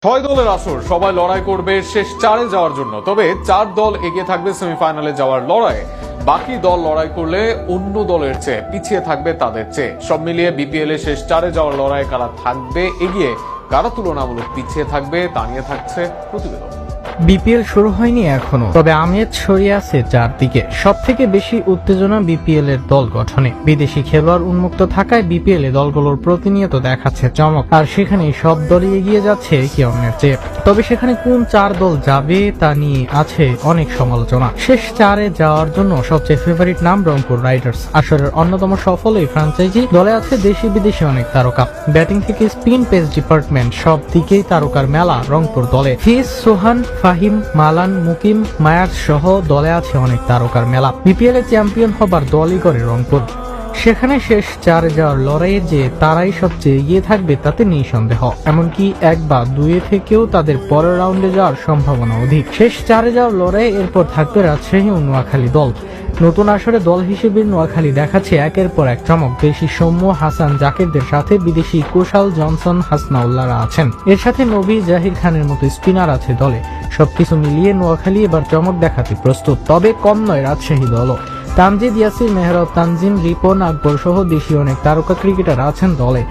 ছয় দলের আসর সবাই লড়াই করবে শেষ চারে যাওয়ার জন্য। তবে চার দল এগিয়ে থাকবে সেমিফাইনালে যাওয়ার লড়াইয়ে। বাকি দল লড়াই করলে অন্য দলের চেয়ে পিছিয়ে থাকবে তাদের চেয়ে। সব মিলিয়ে বিপিএল এ শেষ চারে যাওয়ার লড়াইয়ে কারা থাকবে এগিয়ে, কারা তুলনামূলক পিছিয়ে থাকবে তা নিয়ে থাকছে প্রতিবেদন। বিপিএল শুরু হয়নি এখনো, তবে আমেজ ছড়িয়ে আছে চারদিকে। সব থেকে বেশি উত্তেজনা বিপিএল এর দল গঠনে। বিদেশি খেলোয়াড় উন্মুক্ত থাকায় বিপিএল এ দলগুলোর প্রতিনিয়ত দেখাচ্ছে চমক, আর সেখানে সব দলই এগিয়ে যাচ্ছে একে অন্যের চেয়ে। তবে সেখানে কোন চার দল যাবে তা নিয়ে আছে অনেক সমালোচনা। শেষ চারে যাওয়ার জন্য সবচেয়ে ফেভারিট নাম রংপুর রাইডার্স। আসরের অন্যতম সফল এই ফ্র্যাঞ্চাইজি দলে আছে দেশি বিদেশি অনেক তারকা। ব্যাটিং থেকে স্পিন পেস ডিপার্টমেন্ট সব দিকেই তারকার মেলা রংপুর দলে। ফিস, সোহান, ফাহিম, মালান, মুকিম, মায়ার সহ দলে আছে অনেক তারকার মেলা। বিপিএল এ চ্যাম্পিয়ন হবার দলই করে রংপুর। সেখানে শেষ চারে যাওয়ার লড়াইয়ে যে তারাই সবচেয়ে এগিয়ে থাকবে তাতে নেই সন্দেহ। এমনকি এক বা দুয়ে থেকেও তাদের পরের রাউন্ডে যাওয়ার সম্ভাবনা অধিক। শেষ চারে যাওয়ার লড়াইয়ে এরপর থাকবে রাজশাহী ও নোয়াখালী দল। নতুন আসরে দল হিসেবে নোয়াখালী দেখাচ্ছে একের পর এক চমক। দেশি সৌম্য, হাসান, জাকিরদের সাথে বিদেশি কুশাল, জনসন, হাসনাউল্লাহরা আছেন। এর সাথে নবী, জাহির খানের মতো স্পিনার আছে দলে। সবকিছু মিলিয়ে নোয়াখালী এবার চমক দেখাতে প্রস্তুত। তবে কম নয় রাজশাহী দলও। তামজিদ, ইয়াসির, মেহরাব, তানজিম, রিপন, আকবর সহ দেশীয় অনেক তারকা ক্রিকেটার আছেন দলে।